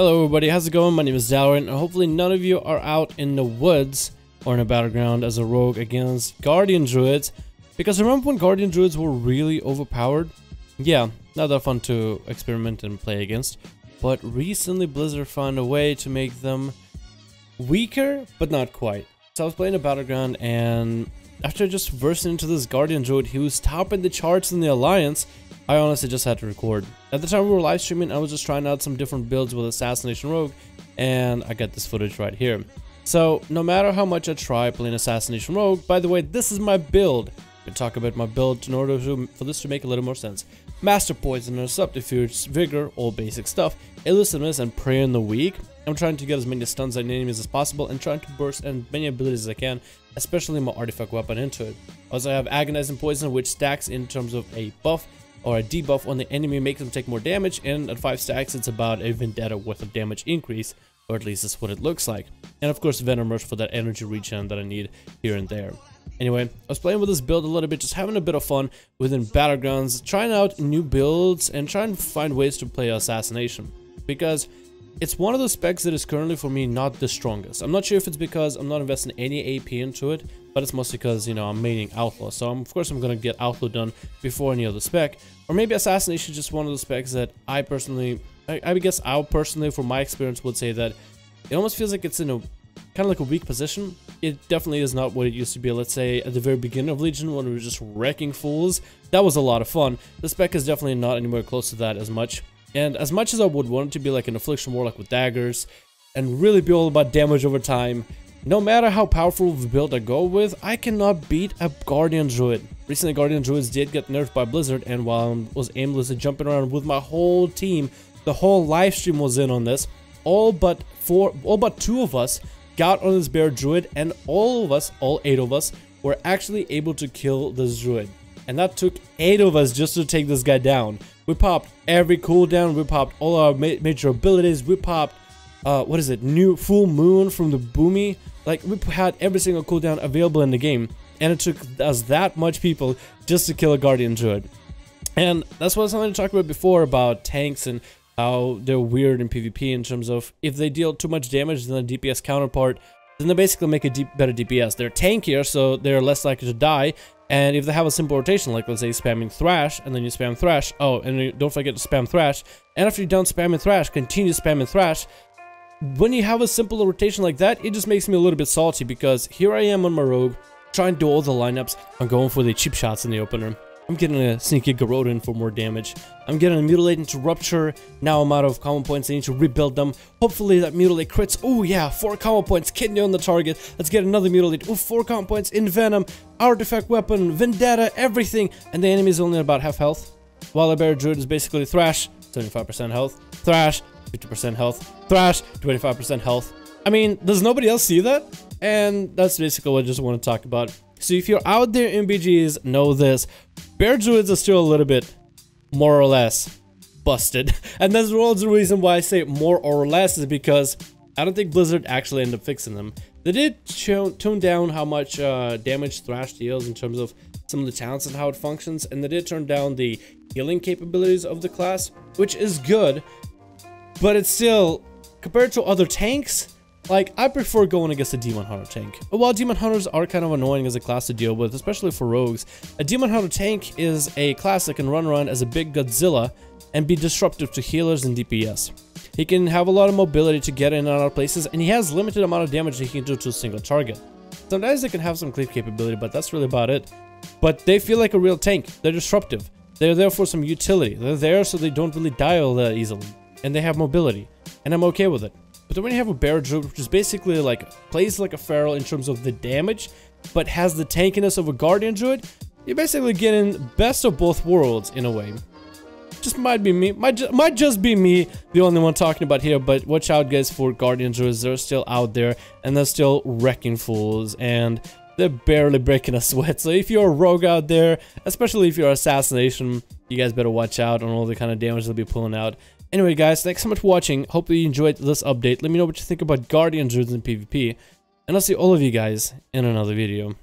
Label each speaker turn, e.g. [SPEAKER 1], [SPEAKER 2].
[SPEAKER 1] Hello everybody, how's it going? My name is Dalrin, and hopefully none of you are out in the woods or in a battleground as a rogue against Guardian Druids. Because remember when Guardian Druids were really overpowered? Yeah, not that fun to experiment and play against. But recently Blizzard found a way to make them weaker, but not quite. So I was playing a battleground, and after just versing into this Guardian Druid, he was topping the charts in the Alliance. I honestly just had to record. At the time we were live streaming, I was just trying out some different builds with Assassination Rogue, and I got this footage right here. So, no matter how much I try playing Assassination Rogue, by the way, this is my build. I'm going to talk about my build in order for this to make a little more sense. Master Poisoner, Subterfuge, Vigor, all basic stuff, Elusiveness, and Prey in the Weak. I'm trying to get as many stuns on enemies as possible and trying to burst as many abilities as I can, especially my artifact weapon into it. Also, I have Agonizing Poison, which stacks in terms of a buff or a debuff on the enemy, makes them take more damage, and at 5 stacks it's about a Vendetta worth of damage increase, or at least that's what it looks like. And of course Venom Rush for that energy regen that I need here and there. Anyway, I was playing with this build a little bit, just having a bit of fun within battlegrounds, trying out new builds and trying to find ways to play Assassination, because it's one of those specs that is currently for me not the strongest. I'm not sure if it's because I'm not investing any AP into it, but it's mostly because, you know, I'm maining Outlaw. So of course I'm gonna get Outlaw done before any other spec. Or maybe Assassination is just one of those specs that I personally, I guess I personally, from my experience, would say that it almost feels like it's in a kind of like a weak position. It definitely is not what it used to be, let's say, at the very beginning of Legion when we were just wrecking fools. That was a lot of fun. The spec is definitely not anywhere close to that as much. And as much as I would want it to be like an Affliction Warlock with daggers and really be all about damage over time, no matter how powerful of a build I go with, I cannot beat a Guardian Druid. Recently Guardian Druids did get nerfed by Blizzard, and while I was aimlessly jumping around with my whole team, the whole live stream was in on this, all but 2 of us got on this bear Druid, and all 8 of us, were actually able to kill this Druid. And that took 8 of us just to take this guy down. We popped every cooldown, we popped all our major abilities, we popped, what is it, new Full Moon from the Boomy. Like, we had every single cooldown available in the game, and it took us that much people just to kill a Guardian Druid. And that's what I was going to talk about before, about tanks and how they're weird in PvP in terms of if they deal too much damage than a DPS counterpart, then they basically make a better DPS. They're tankier, so they're less likely to die. And if they have a simple rotation, like let's say spamming Thrash, and then you spam Thrash, oh, and you don't forget to spam Thrash, and after you're done spamming Thrash, continue spamming Thrash. When you have a simple rotation like that, it just makes me a little bit salty, because here I am on my Rogue, trying to do all the lineups. I'm going for the cheap shots in the opener. I'm getting a Sneaky Garrote in for more damage. I'm getting a Mutilate into Rupture. Now I'm out of combo points, I need to rebuild them. Hopefully that Mutilate crits. Oh yeah, 4 combo points, Kidney on the target. Let's get another Mutilate. Oh, 4 combo points in Venom, Artifact Weapon, Vendetta, everything. And the enemy is only about half health. While the Bear Druid is basically Thrash, 75% health. Thrash, 50% health. Thrash, 25% health. I mean, does nobody else see that? And that's basically what I just want to talk about. So if you're out there in BGs, know this. Bear Druids are still a little bit more or less busted. And that's the reason why I say more or less, is because I don't think Blizzard actually ended up fixing them. They did tone down how much damage Thrash deals in terms of some of the talents and how it functions. And they did turn down the healing capabilities of the class, which is good. But it's still, compared to other tanks, like, I prefer going against a Demon Hunter tank. While Demon Hunters are kind of annoying as a class to deal with, especially for rogues, a Demon Hunter tank is a class that can run around as a big Godzilla and be disruptive to healers and DPS. He can have a lot of mobility to get in and out of places, and he has limited amount of damage that he can do to a single target. Sometimes they can have some cleave capability, but that's really about it. But they feel like a real tank. They're disruptive. They're there for some utility. They're there so they don't really die all that easily. And they have mobility. And I'm okay with it. But then when you have a Bear Druid, which is basically like, plays like a Feral in terms of the damage, but has the tankiness of a Guardian Druid, you're basically getting best of both worlds in a way. Just might be me, might just be me, the only one talking about here, but watch out guys for Guardian Druids. They're still out there, and they're still wrecking fools, and they're barely breaking a sweat. So if you're a rogue out there, especially if you're Assassination, you guys better watch out on all the kind of damage they'll be pulling out. Anyway guys, thanks so much for watching. Hope you enjoyed this update. Let me know what you think about Guardian Druids in PvP. And I'll see all of you guys in another video.